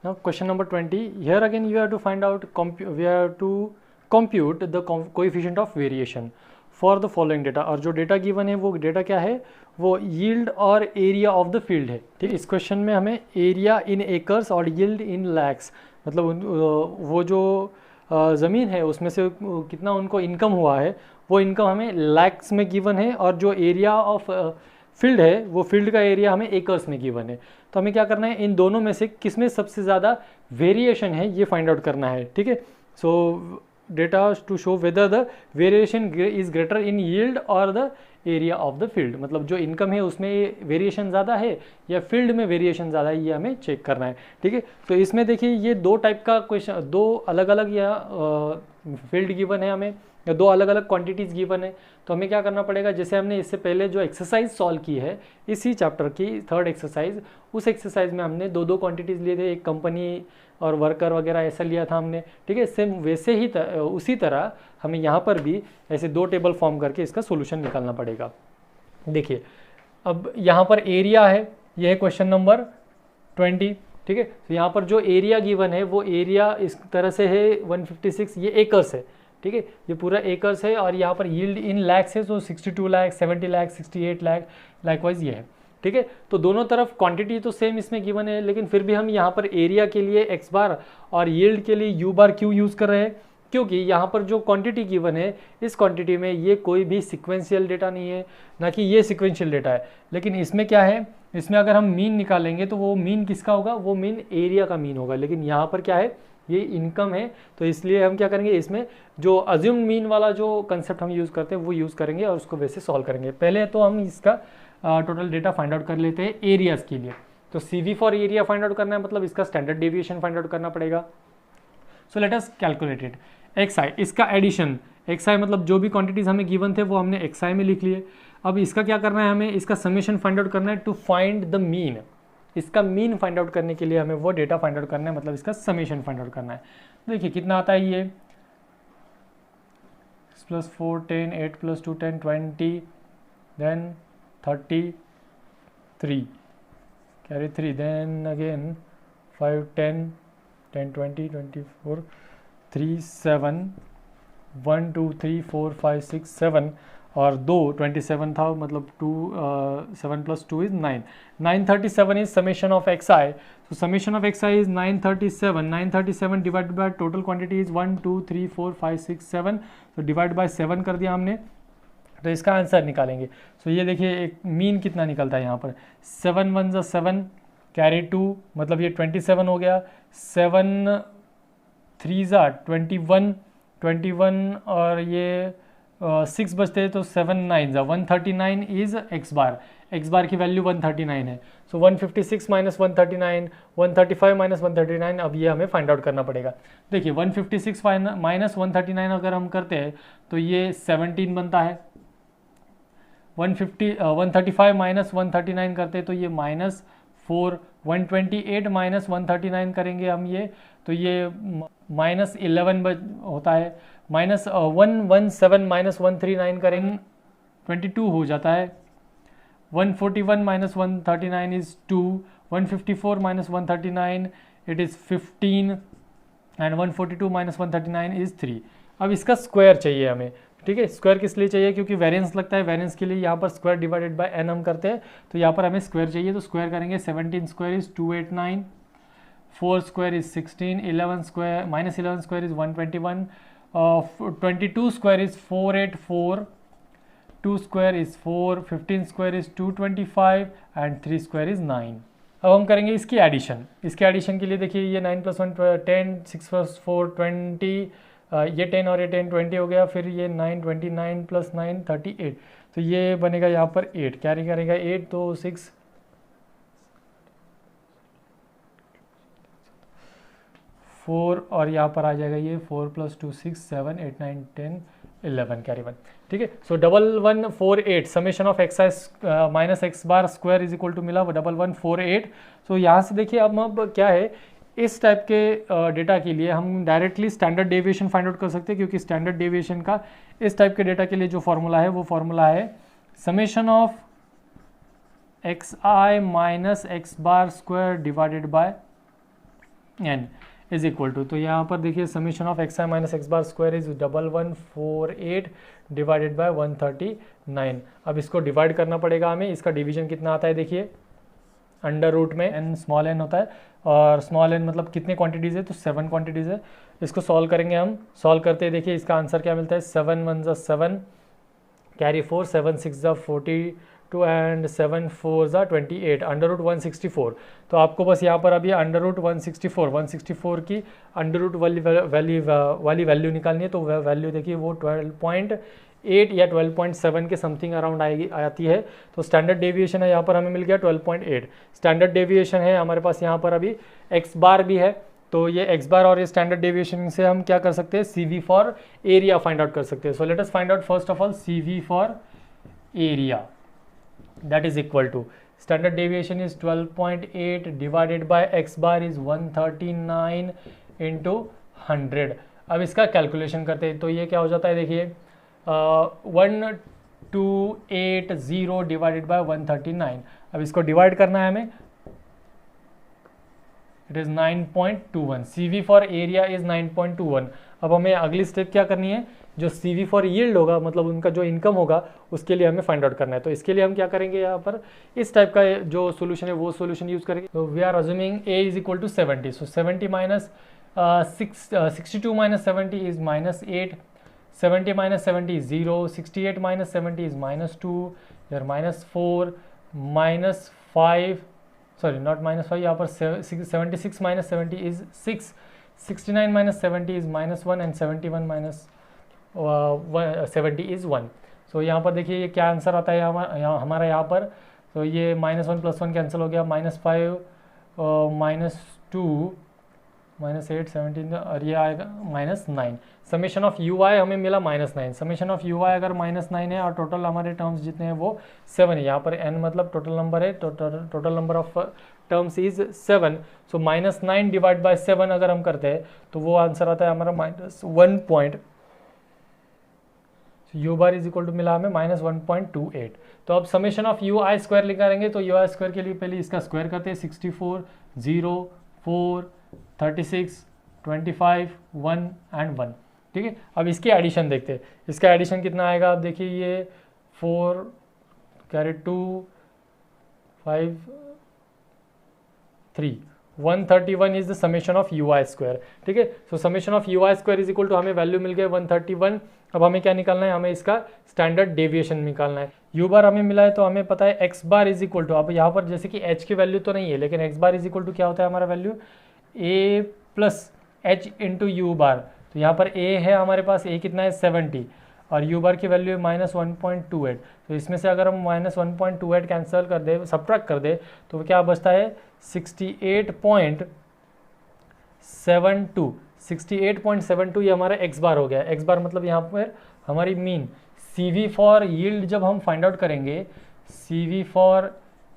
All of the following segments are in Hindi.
Now question number 20. Here again you have to find out, we have to compute the coefficient of variation for the following data. और जो डेटा गिवन है वो डेटा क्या है, वो यील्ड और एरिया ऑफ द फील्ड है। ठीक है, इस क्वेश्चन में हमें एरिया इन एकर्स और यील्ड इन लैक्स, मतलब वो जो ज़मीन है उसमें से कितना उनको इनकम हुआ है वो इनकम हमें लैक्स में गिवन है, और जो एरिया ऑफ फील्ड है वो फील्ड का एरिया हमें एकर्स में गिवन है। तो हमें क्या करना है, इन दोनों में से किस में सबसे ज़्यादा वेरिएशन है ये फाइंड आउट करना है। ठीक है, so data to show whether the variation is greater in yield और the area of the field, मतलब जो इनकम है उसमें वेरिएशन ज़्यादा है या फील्ड में वेरिएशन ज़्यादा है, ये हमें चेक करना है। ठीक है, तो इसमें देखिए ये दो टाइप का क्वेश्चन, दो अलग अलग या फील्ड गिवन है हमें, या दो अलग अलग क्वांटिटीज़ गिवन है। तो हमें क्या करना पड़ेगा, जैसे हमने इससे पहले जो एक्सरसाइज सॉल्व की है इसी चैप्टर की थर्ड एक्सरसाइज, उस एक्सरसाइज में हमने दो दो क्वांटिटीज़ लिए थे, एक कंपनी और वर्कर वगैरह ऐसा लिया था हमने। ठीक है, सेम वैसे ही उसी तरह हमें यहाँ पर भी ऐसे दो टेबल फॉर्म करके इसका सोल्यूशन निकालना पड़ेगा। देखिए अब यहाँ पर एरिया है, यह है क्वेश्चन नंबर 20। ठीक है, तो यहाँ पर जो एरिया गिवन है वो एरिया इस तरह से है 156, ये एकर्स है। ठीक है, ये पूरा एकर्स है, और यहाँ पर यील्ड इन लैक्स है, तो 62 लाख, 70 लाख, 68 लाख लाइकवाइज ये है। ठीक है, तो दोनों तरफ क्वांटिटी तो सेम इसमें गिवन है, लेकिन फिर भी हम यहाँ पर एरिया के लिए एक्स बार और यील्ड के लिए यू बार क्यों यूज़ कर रहे हैं, क्योंकि यहाँ पर जो क्वांटिटी गिवन है इस क्वांटिटी में ये कोई भी सिक्वेंशियल डेटा नहीं है, ना कि ये सिक्वेंशियल डेटा है। लेकिन इसमें क्या है, इसमें अगर हम मीन निकालेंगे तो वो मीन किसका होगा, वो मीन एरिया का मीन होगा। लेकिन यहाँ पर क्या है, ये इनकम है, तो इसलिए हम क्या करेंगे, इसमें जो अज्यूम्ड मीन वाला जो कंसेप्ट हम यूज़ करते हैं वो यूज़ करेंगे और उसको वैसे सॉल्व करेंगे। पहले तो हम इसका टोटल डेटा फाइंड आउट कर लेते हैं एरियाज़ के लिए। तो CV for area find out करना है, मतलब इसका स्टैंडर्ड डेविएशन फाइंड आउट करना पड़ेगा। सो let us calculate it. XI, इसका एडिशन, XI मतलब जो भी क्वांटिटीज़ हमें गिवन थे वो हमने XI में लिख लिए। अब इसका क्या करना है, हमें इसका समेशन फाइंड आउट करना है टू फाइंड द मीन। इसका मीन फाइंड आउट करने के लिए हमें वो डेटा फाइंड आउट करना है, मतलब इसका समेशन फाइंड आउट करना है। देखिए कितना आता है ये, +4 10 8 + 2 10 20 देन 33 carry 3 then again 5 10 10 20 24 3 7 1 2 3 4 5 6 7 और 2 27 था, मतलब 7 + 2 is 9। 937 is summation of XI. So summation of XI is 937. 937 divided by total quantity is 1 2 3 4 5 6 7. So divide by 7 कर दिया हमने, तो इसका आंसर निकालेंगे। सो ये देखिए एक मीन कितना निकलता है यहाँ पर, 7 1 7 कैरी 2, मतलब ये 27 हो गया, 7 3 21 21 और ये 6 बचते हैं, तो 7 9 139 इज एक्स बार। एक्स बार की वैल्यू 139 है। सो 156 - 139, 135 - 139, अब ये हमें फाइंड आउट करना पड़ेगा। देखिए 156 - 139 अगर हम करते हैं तो ये 17 बनता है। 135 - 139 करते तो ये -4, 128 - 139 करेंगे हम ये, तो ये -11 होता है। -117 - 139 करेंगे 22 हो जाता है। 141 - 139 is 2, 154 - 139 it is 15 and 142 - 139 is 3। अब इसका स्क्वायर चाहिए हमें। ठीक है, स्क्वायर किस लिए चाहिए, क्योंकि वेरिएंस लगता है, वेरिएंस के लिए यहाँ पर स्क्वायर डिवाइडेड बाय n हम करते हैं, तो यहाँ पर हमें स्क्वायर चाहिए, तो स्क्वायर करेंगे। 17 square is 289, 4 square is 16, 11 square -11 square is 121, 22 square is 484, 2 square is 4, 15 square is 225 and 3 square is 9। अब हम करेंगे इसकी एडिशन। इसके एडिशन के लिए देखिए ये 9 + 1 10, 6 + 4 20, ये 10 और ये 10 20 हो गया, फिर ये 9 29 + 9 38, तो ये बनेगा यहाँ पर 8, कैरी करेगा 8, तो 6 4 और यहाँ पर आ जाएगा ये 4 + 2 6 7 8 9 10 11 कैरी 1। ठीक है, so 1148 summation of XI - x bar square is equal to मिला 1148। सो यहाँ से देखिए अब क्या है, इस टाइप के डेटा के लिए हम directly standard deviation find out कर सकते हैं, क्योंकि स्टैंडर्ड डेविएशन का इस टाइप के डेटा के लिए जो फॉर्मूला है वो फॉर्मूला है summation of XI - x bar square divided by n is equal to, तो यहाँ पर देखिए summation of X I minus X bar square is 1148 divided by 139। अब इसको डिवाइड करना पड़ेगा हमें, इसका डिवीजन कितना आता है देखिए, अंडर रूट में n स्मॉल n होता है और स्मॉल n मतलब कितने क्वांटिटीज़ है, तो 7 क्वांटिटीज़ है। इसको सॉल्व करेंगे हम, सॉल्व करते हैं देखिए इसका आंसर क्या मिलता है, 7 1 ज़ा 7 कैरी 4, 7 6 ज़ा 42 एंड 7 4 ज़ा 28 अंडर रूट 164। तो आपको बस यहाँ पर अभी अंडर रूट 164 की अंडर रूट वाली वैल्यू निकालनी है। तो वैल्यू देखिए वो 12.8 या 12.7 के समथिंग अराउंड आती है। तो स्टैंडर्ड डेविएशन है यहाँ पर हमें मिल गया 12.8 स्टैंडर्ड डेविएशन है हमारे पास। यहाँ पर अभी एक्स बार भी है, तो ये एक्स बार और ये स्टैंडर्ड डेविएशन से हम क्या कर सकते हैं, C V for area find out कर सकते हैं। So let us find out first of all C V for area, that is equal to standard deviation is 12.8 divided by x bar is 139 into 100। अब इसका कैलकुलेशन करते हैं, तो ये क्या हो जाता है देखिए 1280 डिवाइडेड बाय 139। अब इसको डिवाइड करना है हमें, it is 9.21। CV for area is 9.21। अब हमें अगली स्टेप क्या करनी है, जो CV फॉर यील्ड होगा मतलब उनका जो इनकम होगा उसके लिए हमें फाइंड आउट करना है। तो इसके लिए हम क्या करेंगे, यहाँ पर इस टाइप का जो सोल्यूशन है वो सोल्यूशन यूज करेंगे। तो we are assuming A is equal to 70। So 70 minus 62 minus 70 is minus 8, 70 minus 70 is 0, 68 minus 70 is minus 2, यार minus 4, minus 5, sorry not minus 5, यहाँ पर 76 minus 70 is 6, 69 minus 70 is minus 1 and 71 minus 70 is 1। So यहाँ पर देखिए ये क्या आंसर आता है हमारा यहाँ पर। तो ये -1 + 1 कैंसिल हो गया, -5 -2 -8 17 और ये आएगा -9। समेशन ऑफ यू आई हमें मिला -9। समेशन ऑफ यू आई अगर -9 है और टोटल हमारे टर्म्स जितने हैं वो 7 है। यहाँ पर n मतलब टोटल नंबर है, total number of terms is 7। So -9 divide by 7 अगर हम करते हैं तो वो आंसर आता है हमारा -1 U bar is equal to मिला हमें -1.28। तो अब summation of U I square निकालेंगे, तो यू आई स्क्वायर के लिए पहले इसका स्क्वायर करते हैं, 64 0 4 36 25 1 एंड 1। ठीक है, अब इसकी एडिशन देखते हैं, इसका एडिशन कितना आएगा। अब देखिए ये 4 carry 2 5 3 131 is the summation of U I square. ठीक है, so summation of U I square is equal to हमें वैल्यू मिल गया 131। अब हमें क्या निकालना है, हमें इसका स्टैंडर्ड डेविएशन निकालना है। यू बार हमें मिला है तो हमें पता है X bar is equal to, अब यहाँ पर जैसे कि एच की वैल्यू तो नहीं है लेकिन X bar is equal to क्या होता है हमारा value A plus H into U bar. तो यहाँ पर ए है हमारे पास, ए कितना है 70 और यू बार की वैल्यू है -1.28। तो इसमें से अगर हम -1.28 कैंसिल कर दे, सब्ट्रैक्ट कर दे तो क्या बचता है 68.72 ये हमारा एक्स बार हो गया। एक्स बार मतलब यहाँ पर हमारी मीन। CV फॉर यील्ड जब हम फाइंड आउट करेंगे, CV फॉर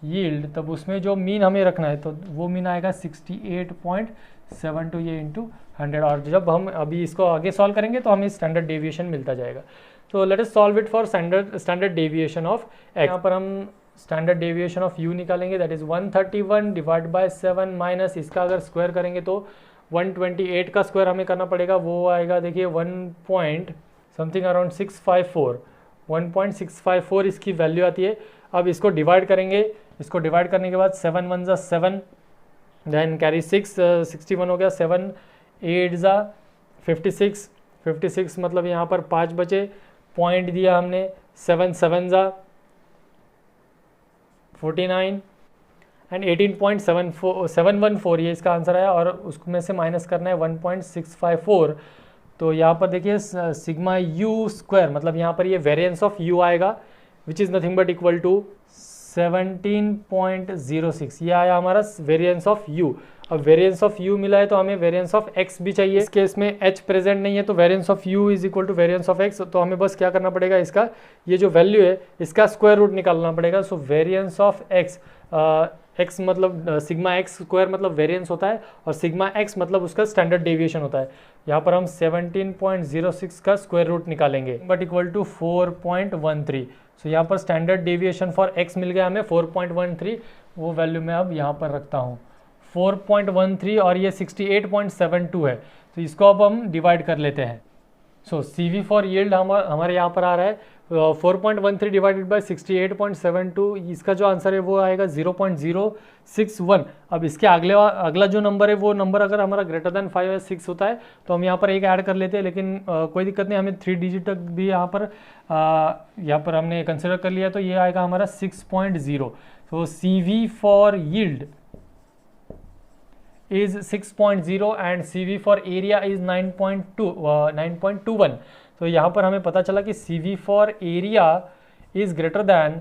यील्ड, तब उसमें जो मीन हमें रखना है तो वो मीन आएगा 68.72 ये इंटू 100। और जब हम अभी इसको आगे सॉल्व करेंगे तो हमें स्टैंडर्ड डेविएशन मिलता जाएगा। तो let us solve it for standard deviation of x. यहाँ पर हम स्टैंडर्ड डेविएशन ऑफ यू निकालेंगे, that is 131 divide by 7 minus इसका अगर स्क्वायर करेंगे तो 128 का स्क्वायर हमें करना पड़ेगा, वो आएगा देखिए 1.654 इसकी वैल्यू आती है। अब इसको डिवाइड करेंगे, इसको डिवाइड करने के बाद 7 1 ज़ा 7 देन कैरी 6 61 हो गया, 7 8 ज़ा 56 मतलब यहाँ पर 5 बचे, पॉइंट दिया हमने 7 7 ज़ा 49 एंड 18.714 ये इसका आंसर है और उसमें से माइनस करना है 1.654। तो यहाँ पर देखिए सिग्मा यू स्क्वायर मतलब यहाँ पर ये वेरिएंस ऑफ यू आएगा which is nothing but equal to 17.06। ये आया हमारा वेरिएंस ऑफ यू। अब वेरिएंस ऑफ यू मिला है तो हमें वेरिएंस ऑफ एक्स भी चाहिए। इस केस में एच प्रेजेंट नहीं है तो variance of U is equal to variance of X. तो हमें बस क्या करना पड़ेगा, इसका ये जो वैल्यू है इसका स्क्वायर रूट निकालना पड़ेगा। सो वेरिएंस ऑफ एक्स, एक्स मतलब सिग्मा एक्स स्क्वायर मतलब वेरिएंस होता है और सिग्मा एक्स मतलब उसका स्टैंडर्ड डेविएशन होता है। यहाँ पर हम 17.06 का स्क्वायर रूट निकालेंगे बट इक्वल टू 4.13। सो यहाँ पर स्टैंडर्ड डेविएशन फॉर एक्स मिल गया हमें 4.13, वो वैल्यू मैं अब यहाँ पर रखता हूँ 4.13 और ये 68.72 है, तो इसको अब हम डिवाइड कर लेते हैं। सो CV फॉर यील्ड हमारे यहाँ पर आ रहा है 4.13 डिवाइडेड बाय 68.72, इसका जो आंसर है वो आएगा 0.061। अब इसके अगला जो नंबर है वो नंबर अगर हमारा ग्रेटर देन 5 या 6 होता है तो हम यहाँ पर एक ऐड कर लेते हैं, लेकिन कोई दिक्कत नहीं, हमें 3 डिजिट तक भी यहाँ पर हमने कंसिडर कर लिया, तो ये आएगा हमारा 6.0। तो CV for yield is 6.0 and CV for area is 9.21। तो यहाँ पर हमें पता चला कि CV for area is greater than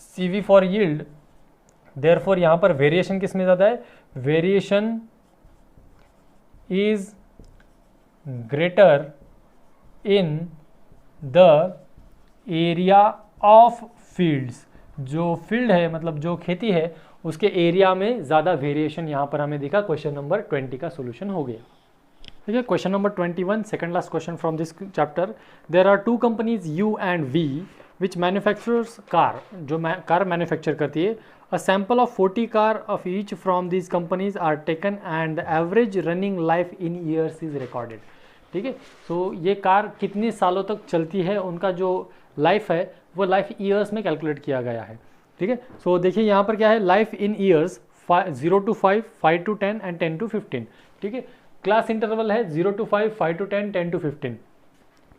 CV for yield, therefore यहाँ पर वेरिएशन किस में ज़्यादा है, variation is greater in the area of fields। जो फील्ड है मतलब जो खेती है उसके एरिया में ज़्यादा वेरिएशन यहाँ पर हमें दिखा। क्वेश्चन नंबर 20 का सोल्यूशन हो गया। ठीक है, question number 21, second last question from this chapter. There are 2 companies U and V which manufacturers car, जो कार मैन्युफैक्चर करती है। A sample of 40 car of each from these companies are taken and the average running life in years is recorded. ठीक है, तो ये कार कितने सालों तक चलती है, उनका जो लाइफ है वो लाइफ ईयर्स में कैलकुलेट किया गया है। ठीक है, सो देखिए यहाँ पर क्या है, life in years 0 to 5, 5 to 10 and 10 to 15। ठीक है, क्लास इंटरवल है 0 to 5, 5 to 10, 10 to 15।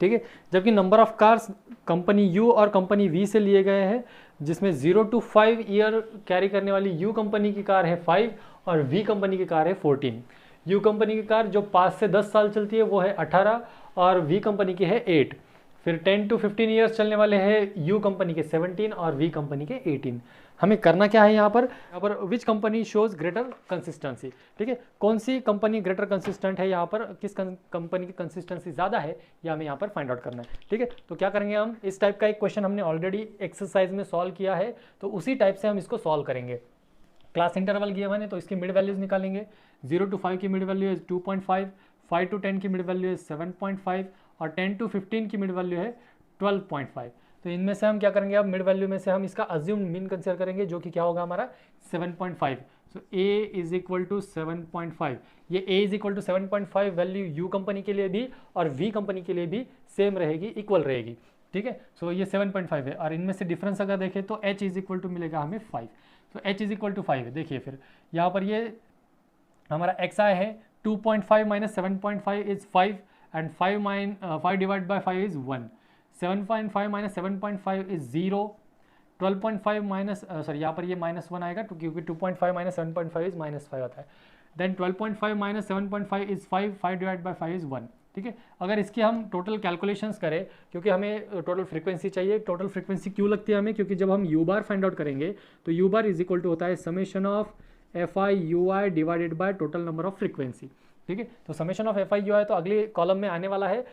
ठीक है, जबकि number of cars company U और कंपनी V से लिए गए हैं, जिसमें 0 to 5 ईयर कैरी करने वाली U कंपनी की कार है 5 और V कंपनी की कार है 14। U कंपनी की कार जो 5 से 10 साल चलती है वो है 18 और V कंपनी की है 8। फिर 10 to 15 ईयर्स चलने वाले हैं U कंपनी के 17 और V कंपनी के 18। हमें करना क्या है यहाँ पर which company shows greater consistency. ठीक है, कौन सी कंपनी ग्रेटर कंसिस्टेंट है, यहाँ पर किस कंपनी की कंसिस्टेंसी ज़्यादा है, यह हमें यहाँ पर फाइंड आउट करना है। ठीक है, तो क्या करेंगे हम, इस टाइप का एक क्वेश्चन हमने ऑलरेडी एक्सरसाइज में सॉल्व किया है, तो उसी टाइप से हम इसको सॉल्व करेंगे। क्लास इंटरवल गिवन है तो इसकी मिड वैल्यूज निकालेंगे। 0 to 5 की मिड वैल्यू है 2.5, 5 to 10 की मिड वैल्यू है 7.5 और 10 to 15 की मिड वैल्यू है 12.5। तो इनमें से हम क्या करेंगे, अब मिड वैल्यू में से हम इसका अज्यूम्ड मीन कंसीडर करेंगे, जो कि क्या होगा हमारा 7.5। So A is equal to 7.5। ये A is equal to 7.5 value U company के लिए भी और V कंपनी के लिए भी सेम रहेगी, इक्वल रहेगी। ठीक है, सो ये 7.5 है और इनमें से डिफरेंस अगर देखें तो H इज इक्वल टू मिलेगा हमें 5। तो H इज इक्वल टू 5 है। देखिए फिर यहाँ पर ये हमारा XI है 2.5 minus 7.5 is 5 and 5 divide by 5 is 1। 7.5 minus 7.5 is 0। 12.5 minus यहाँ पर ये -1 आएगा क्योंकि 2.5 माइनस 7.5 इज -5 आता है। Then 12.5 minus 7.5 is 5, 5 divide by 5 is 1। ठीक है, अगर इसकी हम टोटल कैलकुलेशंस करें, क्योंकि हमें टोटल फ्रीक्वेंसी चाहिए। टोटल फ्रीक्वेंसी क्यों लगती है हमें, क्योंकि जब हम U बार फाइंड आउट करेंगे तो U bar is equal to होता है summation of FI UI divided by total number of frequency. ठीक है, तो समेशन ऑफ FI UI तो अगले कॉलम में आने वाला है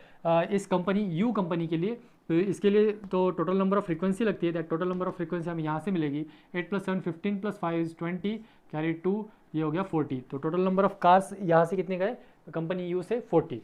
इस कंपनी U कंपनी के लिए। तो इसके लिए तो टोटल नंबर ऑफ फ्रीक्वेंसी लगती है, that total number of frequency हमें यहाँ से मिलेगी। 8 + 7 15 + 5 इज 20, कैरी 2, ये हो गया 40। तो टोटल नंबर ऑफ कार्स यहाँ से कितने गए, कंपनी U से 40,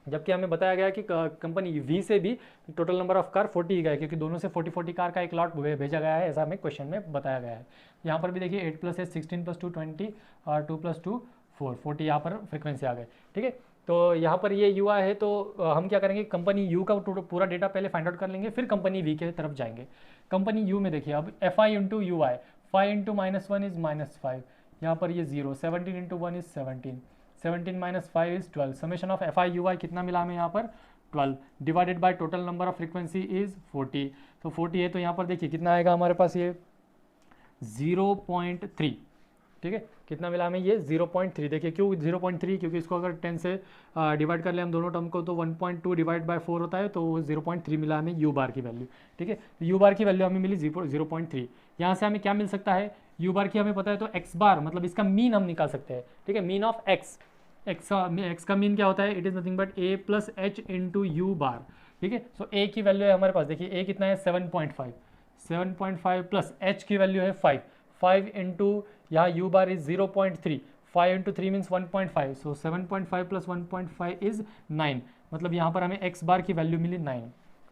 जबकि हमें बताया गया कि कंपनी V से भी टोटल नंबर ऑफ कार 40 ही गए, क्योंकि दोनों से 40 कार का एक लॉट भेजा गया है, ऐसा हमें क्वेश्चन में बताया गया है। यहाँ पर भी देखिए 8 + 8 16 + 2 20 और 2 + 2 4, 40 यहाँ पर फ्रीक्वेंसी आ गए। ठीक है, तो यहाँ पर ये UI है, तो हम क्या करेंगे, कंपनी U का पूरा डेटा पहले फाइंड आउट कर लेंगे, फिर कंपनी V के तरफ जाएंगे। कंपनी U में देखिए अब FI into UI, 5 into -1 is -5, यहाँ पर ये 0, 17 into 1 is 17, 17 minus 5 is 12। Summation of FI UI कितना मिला हमें यहाँ पर 12 divided by total number of frequency is 40। तो 40 है तो यहाँ पर देखिए कितना आएगा हमारे पास, ये 0.3। ठीक है, कितना मिला हमें, ये 0.3। देखिए क्यों 0.3, क्योंकि इसको अगर 10 से डिवाइड कर ले हम दोनों टर्म को तो 1.2 डिवाइड बाय 4 होता है, तो 0.3 मिला हमें U बार की वैल्यू। ठीक है, U बार की वैल्यू हमें मिली 0.3। यहाँ से हमें क्या मिल सकता है, U बार की हमें पता है तो X बार मतलब इसका मीन हम निकाल सकते हैं। ठीक है, मीन ऑफ X का मीन क्या होता है, it is nothing but A + H into U बार। ठीक है, सो A की वैल्यू है हमारे पास, देखिए A कितना है 7.5, 7.5 प्लस H की वैल्यू है 5 इंटू यहाँ U bar is 0.3, 5 into 3 means 1.5, so 7.5 plus 1.5 is 9, मतलब यहाँ पर हमें X बार की वैल्यू मिली 9।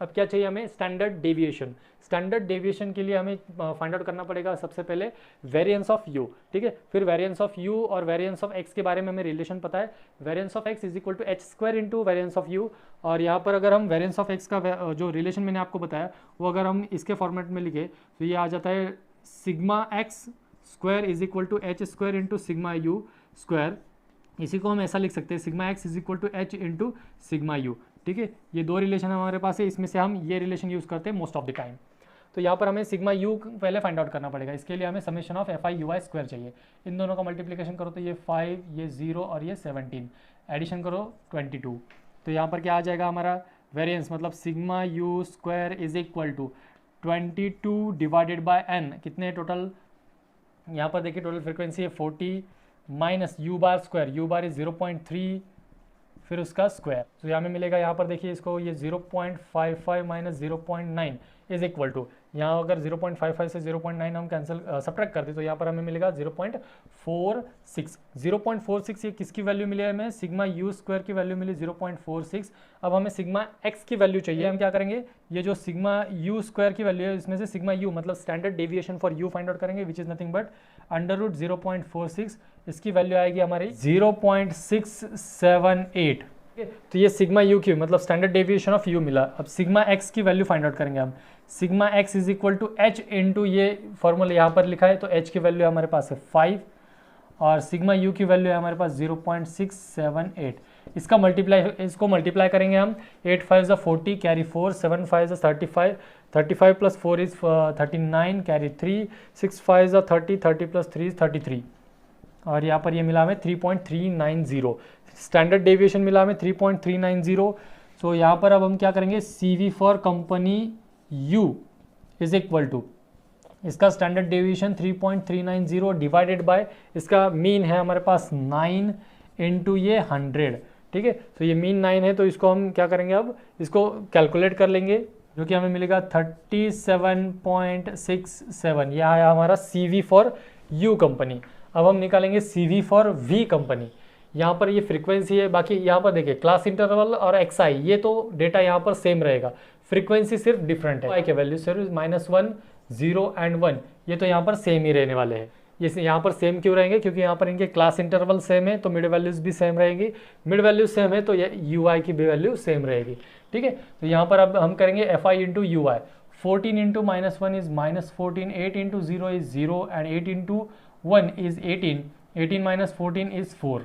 अब क्या चाहिए हमें, स्टैंडर्ड डेविएशन। स्टैंडर्ड डेविएशन के लिए हमें फाइंड आउट करना पड़ेगा सबसे पहले वेरिएंस ऑफ यू, ठीक है। फिर वेरिएंस ऑफ यू और वेरिएंस ऑफ एक्स के बारे में हमें रिलेशन पता है, variance of X is equal to H square into variance of U. और यहाँ पर अगर हम वेरिएंस ऑफ एक्स का जो रिलेशन मैंने आपको बताया वो अगर हम इसके फॉर्मेट में लिखे तो ये आ जाता है sigma X square is equal to H square into sigma you square. इसी को हम ऐसा लिख सकते हैं sigma x is equal to H into sigma U, ठीक है। ये दो रिलेशन हमारे पास है, इसमें से हम ये रिलेशन यूज़ करते हैं मोस्ट ऑफ द टाइम। तो यहाँ पर हमें सिग्मा यू पहले फाइंड आउट करना पड़ेगा, इसके लिए हमें summation of F I you I square चाहिए। इन दोनों का मल्टीप्लिकेशन करो तो ये 5, ये 0 और ये 17, एडिशन करो 22। तो यहाँ पर क्या आ जाएगा हमारा वेरिएंस, मतलब sigma you square is equal to 22 divided by n, कितने टोटल, यहाँ पर देखिए टोटल फ्रिक्वेंसी है 40 minus u bar square, u bar is 0.3 फिर उसका स्क्वायर। तो यहाँ में मिलेगा, यहाँ पर देखिए इसको ये 0.55 माइनस 0.9 इज इक्वल टू, यहाँ अगर 0.55 से 0.9 हम कैंसिल सब्ट्रैक्ट करते तो यहाँ पर हमें मिलेगा 0.46। 0.46 ये किसकी वैल्यू मिली है हमें, सिग्मा यू स्क्वायर की वैल्यू मिली 0.46। अब हमें सिग्मा एक्स की वैल्यू चाहिए, हम क्या करेंगे, ये जो सिग्मा यू स्क्वायर की वैल्यू है इसमें से सिग्मा यू मतलब standard deviation for U find out करेंगे which is nothing but under root 0.46, इसकी वैल्यू आएगी हमारी 0.678। तो ये सिग्मा यू की मतलब स्टैंडर्ड डेविएशन ऑफ यू मिला। अब सिग्मा एक्स की वैल्यू फाइंड आउट करेंगे हम, sigma x is equal to H into ये फॉर्मूला यहाँ पर लिखा है तो एच की वैल्यू हमारे पास है 5 और सिग्मा यू की वैल्यू है हमारे पास 0.678। इसका इसको मल्टीप्लाई करेंगे हम, 8 5 40 carry 4, 7 5 35, 35 plus 4 is 39 carry 3, 6 5 30, 30 plus 3 is 33 और यहाँ पर ये मिला हमें 3.390। स्टैंडर्ड डेविएशन मिला हमें 3.390। सो यहाँ पर अब हम क्या करेंगे, CV for company U is equal to इसका स्टैंडर्ड डेविएशन 3.390 डिवाइडेड बाय इसका मीन है हमारे पास 9 इंटू ये 100, ठीक है। तो ये मीन 9 है तो इसको हम क्या करेंगे, अब इसको कैलकुलेट कर लेंगे जो कि हमें मिलेगा 37.67। यह आया हमारा CV फॉर U कंपनी। अब हम निकालेंगे CV फॉर V कंपनी। यहाँ पर ये फ्रीक्वेंसी है, बाकी यहाँ पर देखिए क्लास इंटरवल और XI ये तो डेटा यहाँ पर सेम रहेगा, फ्रीक्वेंसी सिर्फ डिफरेंट है। के वैल्यू सिर्फ -1 0 एंड 1 ये तो यहाँ पर सेम ही रहने वाले हैं। ये यहाँ पर सेम क्यों रहेंगे, क्योंकि यहाँ पर इनके क्लास इंटरवल सेम है तो मिड वैल्यूज भी सेम रहेगी, मिड वैल्यूज सेम है तो ये UI की भी वैल्यू सेम रहेगी, ठीक है। तो यहाँ पर अब हम करेंगे FI into UI, 14 into -1 is -14, 8 into 0 is 0 and 8 into 1 is 18, 18 minus 14 is 4।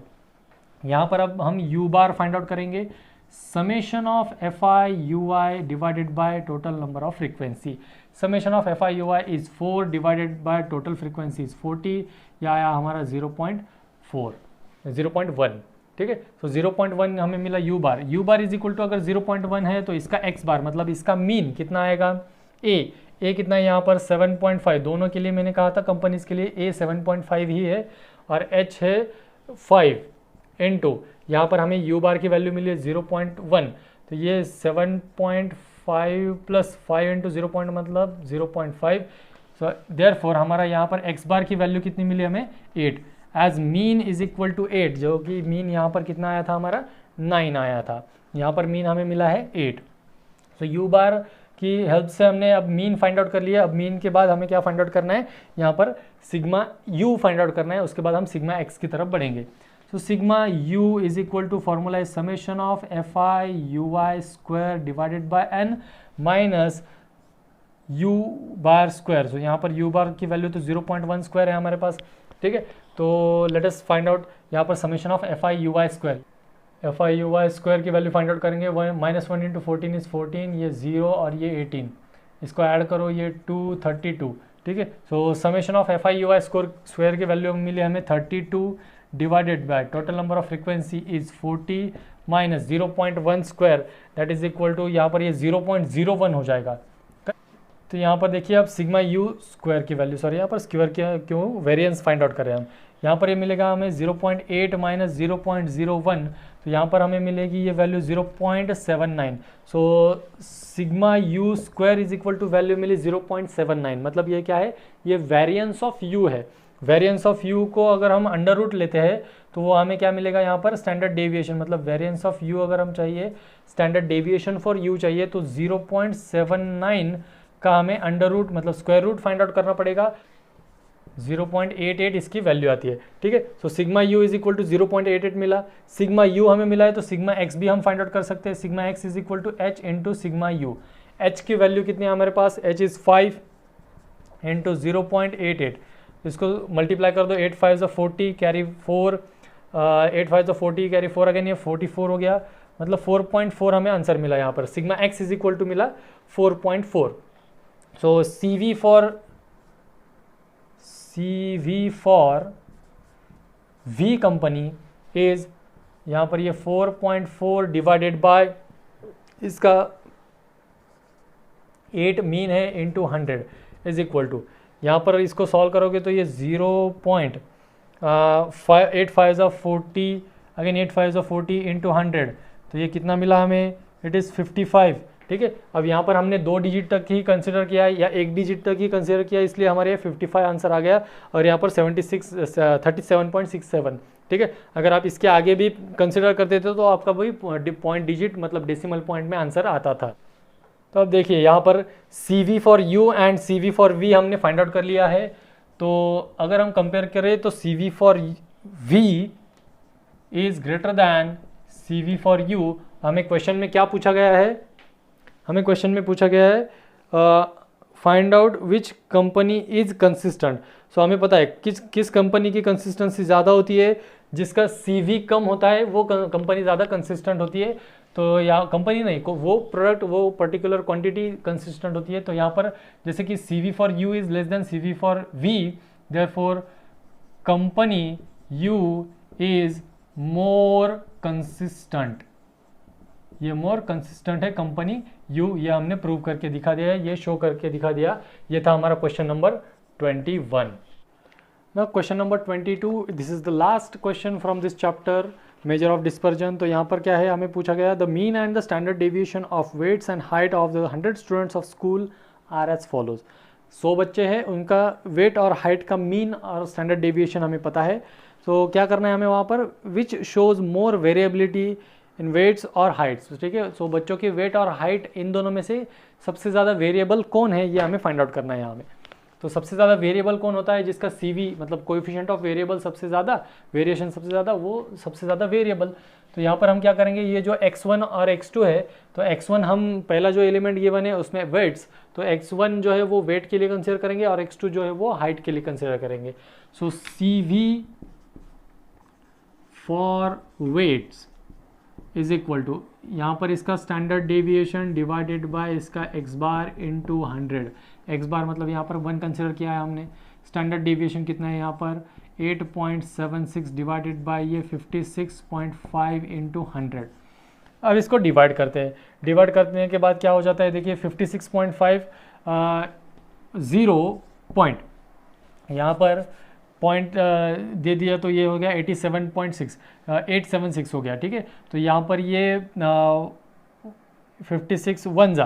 यहाँ पर अब हम U बार फाइंड आउट करेंगे, summation of FI UI divided by total number of frequency. Summation of FI UI is 4 divided by total frequency is 40, या आया हमारा 0.1, ठीक है। तो 0.1 हमें मिला U bar is equal to अगर 0.1 है तो इसका X बार मतलब इसका मीन कितना आएगा, A कितना है यहाँ पर 7.5, दोनों के लिए मैंने कहा था कंपनीज के लिए A 7.5 ही है और H है 5 इंटू यहाँ पर हमें U बार की वैल्यू मिली है 0.1, तो ये 7.5 प्लस 5 इंटू 0. मतलब 0.5। सो देयरफॉर हमारा यहाँ पर X बार की वैल्यू कितनी मिली हमें 8, as mean is equal to 8, जो कि मीन यहाँ पर कितना आया था हमारा 9 आया था, यहाँ पर मीन हमें मिला है 8। तो U बार की हेल्प से हमने अब मीन फाइंड आउट कर लिया। अब मीन के बाद हमें क्या फाइंड आउट करना है, यहाँ पर सिग्मा U फाइंड आउट करना है, उसके बाद हम सिग्मा X की तरफ बढ़ेंगे। So sigma U is equal to formula is summation of FI UI square divided by n minus U bar square। So यहाँ पर U bar की वैल्यू तो 0.1 स्क्वायर है हमारे पास, ठीक है। तो let us find out यहाँ पर summation of FI UI square। FI UI square की वैल्यू फाइंड आउट करेंगे, -1 इंटू 14 इज 14, ये 0 और ये 18, इसको ऐड करो ये 232, ठीक है। So summation of FI UI square की वैल्यू मिली हमें 32 divided by total number of frequency is 40 minus 0.1 square that is equal to यहाँ पर ये 0.01 हो जाएगा। तो यहाँ पर देखिए अब सिग्मा U स्क्वायर की वैल्यू, सॉरी यहाँ पर स्क्वायर क्यों वेरिएंस फाइंड आउट करें हम, यहाँ पर ये मिलेगा हमें 0.8 माइनस 0.01, तो यहाँ पर हमें मिलेगी ये value 0.79। So sigma U square is equal to value मिली 0.79, मतलब ये क्या है, ये वेरिएंस ऑफ U है वेरिएंस ऑफ यू को अगर हम अंडर रूट लेते हैं तो वो हमें क्या मिलेगा यहाँ पर, स्टैंडर्ड डेविएशन, मतलब वेरिएंस ऑफ यू अगर हम चाहिए, स्टैंडर्ड डेविएशन फॉर यू चाहिए तो 0.79 का हमें अंडर रूट मतलब स्क्वायर रूट फाइंड आउट करना पड़ेगा। 0.88 इसकी वैल्यू आती है, ठीक है। So sigma u is equal to 0.88 मिला, सिग्मा यू हमें मिला है तो सिग्मा एक्स भी हम फाइंड आउट कर सकते हैं। Sigma x is equal to H into sigma u. H की वैल्यू कितनी है हमारे पास, एच इज 5 इंटू 0.88, इसको मल्टीप्लाई कर दो, 8 5 40 कैरी 4, 8 5 40 कैरी 4 अगेन ये 44 हो गया, मतलब 4.4 हमें आंसर मिला यहाँ पर। Sigma x is equal to मिला 4.4। So CV for V company is यहाँ पर ये 4.4 डिवाइडेड बाय इसका 8 मीन है इंटू 100 इज इक्वल टू, यहाँ पर इसको सॉल्व करोगे तो ये 0.8 5 40 अगेन 8 5 40 इंटू 100, तो ये कितना मिला हमें, इट इज़ 55, ठीक है। अब यहाँ पर हमने 2 डिजिट तक ही कंसिडर किया है या 1 डिजिट तक ही कंसिडर किया, इसलिए हमारे 55 आंसर आ गया और यहाँ पर 37.67, ठीक है। अगर आप इसके आगे भी कंसिडर करते थे तो आपका वही पॉइंट डिजिट मतलब डेसिमल पॉइंट में आंसर आता था। तो अब देखिए यहाँ पर CV for U and CV for V हमने फाइंड आउट कर लिया है। तो अगर हम कंपेयर करें तो CV for V is greater then CV for U। हमें क्वेश्चन में क्या पूछा गया है, हमें क्वेश्चन में पूछा गया है find out which company is consistent. So हमें पता है किस कंपनी की कंसिस्टेंसी ज़्यादा होती है, जिसका CV कम होता है वो कंपनी ज़्यादा कंसिस्टेंट होती है। तो यहाँ कंपनी नहीं को वो प्रोडक्ट वो पर्टिकुलर क्वांटिटी कंसिस्टेंट होती है। तो यहाँ पर जैसे कि CV for U is less than CV for V, therefore company U is more consistent, ये मोर कंसिस्टेंट है कंपनी U, ये हमने प्रूव करके दिखा दिया है, ये शो करके दिखा दिया। ये था हमारा question number 21। Now question number 22, this is the last question from this chapter measure of dispersion. तो यहाँ पर क्या है, हमें पूछा गया the mean and the standard deviation of weights and height of the 100 students of school are as follows. 100 बच्चे हैं, उनका वेट और हाइट का मीन और स्टैंडर्ड डेविएशन हमें पता है। तो क्या करना है हमें वहाँ पर, which shows more variability in weights और हाइट्स, ठीक है। सो बच्चों के वेट और हाइट इन दोनों में से सबसे ज़्यादा वेरिएबल कौन है, ये हमें फाइंड आउट करना है यहाँ में। तो सबसे ज़्यादा वेरिएबल कौन होता है, जिसका CV मतलब कोएफिशिएंट ऑफ वेरिएबल सबसे ज़्यादा, वेरिएशन सबसे ज़्यादा, वो सबसे ज़्यादा वेरिएबल। तो यहाँ पर हम क्या करेंगे, ये जो x1 और x2 है, तो x1 हम पहला जो एलिमेंट गिवन है उसमें वेट्स, तो x1 जो है वो वेट के लिए कंसिडर करेंगे और x2 जो है वो हाइट के लिए कंसिडर करेंगे। So CV for weights is equal to, यहाँ पर इसका स्टैंडर्ड डेविएशन डिवाइडेड बाय इसका x bar into 100, x bar मतलब यहाँ पर 1 कंसिडर किया है हमने। स्टैंडर्ड डेविएशन कितना है यहाँ पर 8.76 डिवाइडेड बाय ये 56.5 इंटू 100। अब इसको डिवाइड करते हैं, डिवाइड करने के बाद क्या हो जाता है, देखिए 56.5 0 पॉइंट यहाँ पर पॉइंट दे दिया तो ये हो गया 87.6 876 हो गया, ठीक है। तो यहाँ पर ये 56 1 जा,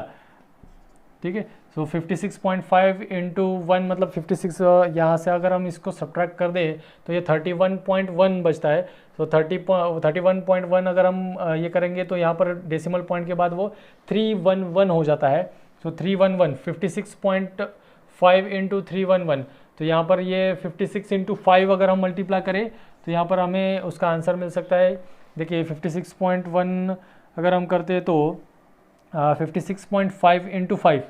ठीक है। सो 56.5 इंटू 1 मतलब 56, यहाँ से अगर हम इसको सब्ट्रैक्ट कर दें तो ये 31.1 बचता है। तो 31.1 अगर हम ये करेंगे तो यहाँ पर डेसिमल पॉइंट के बाद वो 311 हो जाता है। सो 311 56.5 इंटू 311, तो यहाँ पर ये 56 इंटू 5 अगर हम मल्टीप्लाई करें तो यहाँ पर हमें उसका आंसर मिल सकता है। देखिए 56.1 अगर हम करते हैं तो 56.5 into 5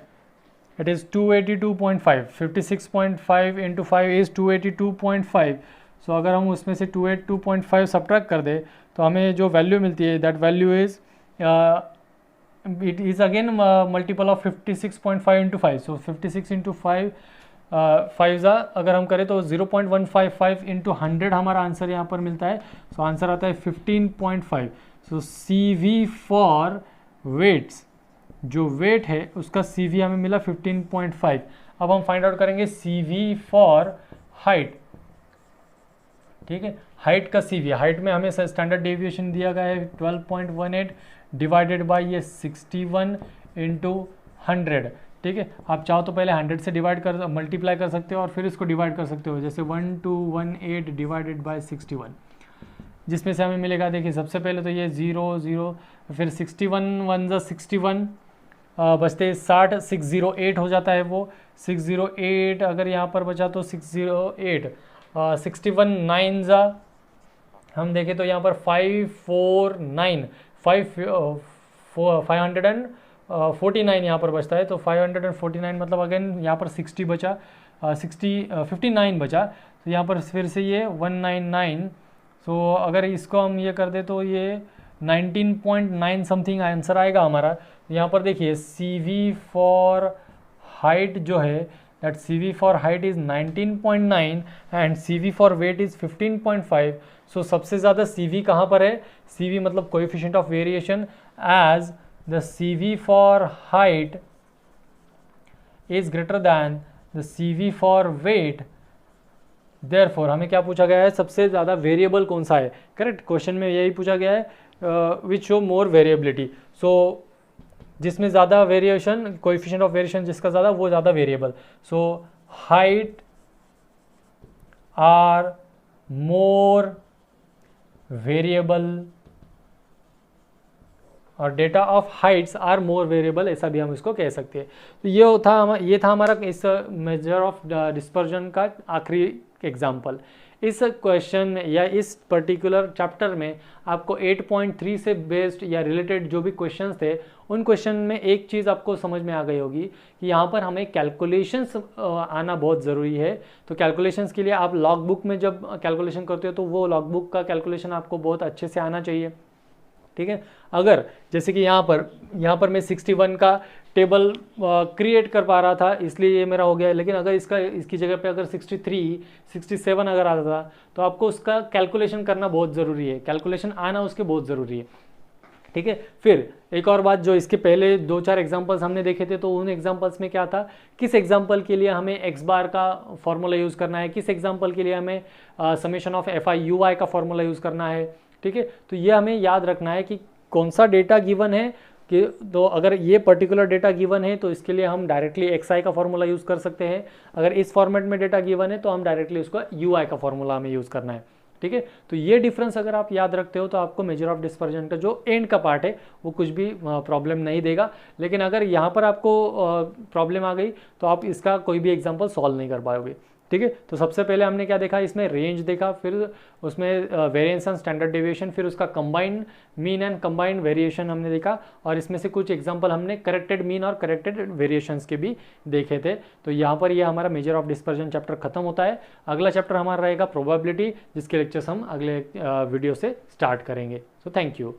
it is 282.5, 56.5 into 5 is 282.5। सो अगर हम उसमें से 282.5 सब्ट्रैक्ट कर दे तो हमें जो वैल्यू मिलती है that value is it is again multiple of 56.5 into 5। So 56 into 5 5 अगर हम करें तो 0.155 इंटू 100 हमारा आंसर यहाँ पर मिलता है। सो आंसर आता है 15.5। सो CV फॉर वेट्स, जो वेट है उसका CV हमें मिला 15.5। अब हम फाइंड आउट करेंगे CV फॉर हाइट, ठीक है। हाइट का CV, हाइट में हमें स्टैंडर्ड डेविएशन दिया गया है 12.18 डिवाइडेड बाय ये 61 इंटू 100, ठीक है। आप चाहो तो पहले 100 से डिवाइड कर मल्टीप्लाई कर सकते हो और फिर इसको डिवाइड कर सकते हो, जैसे 1218 डिवाइडेड बाय 61, जिसमें से हमें मिलेगा, देखिए सबसे पहले तो ये 0 0, फिर 61 1 जा 61, बचते 60, 608 हो जाता है वो 608, अगर यहाँ पर बचा तो 608, 61 9 जा हम देखें तो यहाँ पर 549 549 यहाँ पर बचता है, तो 549 मतलब अगेन यहाँ पर 60 बचा, 59 बचा, तो यहाँ पर फिर से ये 199, सो अगर इसको हम ये कर दे तो ये 19.9 समथिंग आंसर आएगा हमारा। यहाँ पर देखिए CV फॉर हाइट जो है, that CV for height is 19.9 and CV for weight is 15.5। So सबसे ज़्यादा CV कहाँ पर है, CV मतलब coefficient of variation, as the CV for height is greater than the CV for weight, therefore हमें क्या पूछा गया है, सबसे ज़्यादा वेरिएबल कौन सा है, करेक्ट, क्वेश्चन में यही पूछा गया है, विच शो मोर वेरिएबिलिटी, सो जिसमें ज़्यादा वेरिएशन, कोएफिशिएंट ऑफ वेरिएशन जिसका ज़्यादा वो ज़्यादा variable, so height are more variable और data of heights are more variable, ऐसा भी हम इसको कह सकते हैं। तो ये था हमारा इस मेजर ऑफ डिस्पर्जन का आखिरी एग्जाम्पल। इस क्वेश्चन में या इस पर्टिकुलर चैप्टर में आपको 8.3 से बेस्ड या रिलेटेड जो भी क्वेश्चंस थे, उन क्वेश्चन में एक चीज़ आपको समझ में आ गई होगी कि यहाँ पर हमें कैलकुलेशंस आना बहुत ज़रूरी है। तो कैलकुलेशंस के लिए आप लॉग बुक में जब कैलकुलेशन करते हो तो वो लॉग बुक का कैलकुलेशन आपको बहुत अच्छे से आना चाहिए, ठीक है। अगर जैसे कि यहाँ पर मैं 61 का टेबल क्रिएट कर पा रहा था इसलिए ये मेरा हो गया, लेकिन अगर इसकी जगह पे अगर 63 67 अगर आता था तो आपको उसका कैलकुलेशन करना बहुत ज़रूरी है, कैलकुलेशन आना उसके बहुत ज़रूरी है, ठीक है। फिर एक और बात, जो इसके पहले 2-4 एग्जांपल्स हमने देखे थे, तो उन एग्जांपल्स में क्या था, किस एग्जांपल के लिए हमें एक्स बार का फॉर्मूला यूज़ करना है, किस एग्जांपल के लिए हमें समेशन ऑफ FI UI का फॉर्मूला यूज़ करना है, ठीक है। तो ये हमें याद रखना है कि कौन सा डेटा गिवन है, कि तो अगर ये पर्टिकुलर डेटा गिवन है तो इसके लिए हम डायरेक्टली XI का फॉर्मूला यूज़ कर सकते हैं, अगर इस फॉर्मेट में डेटा गिवन है तो हम डायरेक्टली उसका UI का फॉर्मूला हमें यूज़ करना है, ठीक है। तो ये डिफरेंस अगर आप याद रखते हो तो आपको मेजर ऑफ डिस्पर्जन का जो एंड का पार्ट है वो कुछ भी प्रॉब्लम नहीं देगा। लेकिन अगर यहाँ पर आपको प्रॉब्लम आ गई तो आप इसका कोई भी एग्जाम्पल सॉल्व नहीं कर पाओगे, ठीक है। तो सबसे पहले हमने क्या देखा, इसमें रेंज देखा, फिर उसमें वेरिएंस एंड स्टैंडर्ड डेविएशन, फिर उसका combined mean and combined variation हमने देखा, और इसमें से कुछ एग्जांपल हमने करेक्टेड मीन और करेक्टेड वेरिएशंस के भी देखे थे। तो यहाँ पर ये हमारा मेजर ऑफ डिस्पर्जन चैप्टर खत्म होता है। अगला चैप्टर हमारा रहेगा प्रोबेबिलिटी, जिसके लेक्चर्स हम अगले वीडियो से स्टार्ट करेंगे। So thank you.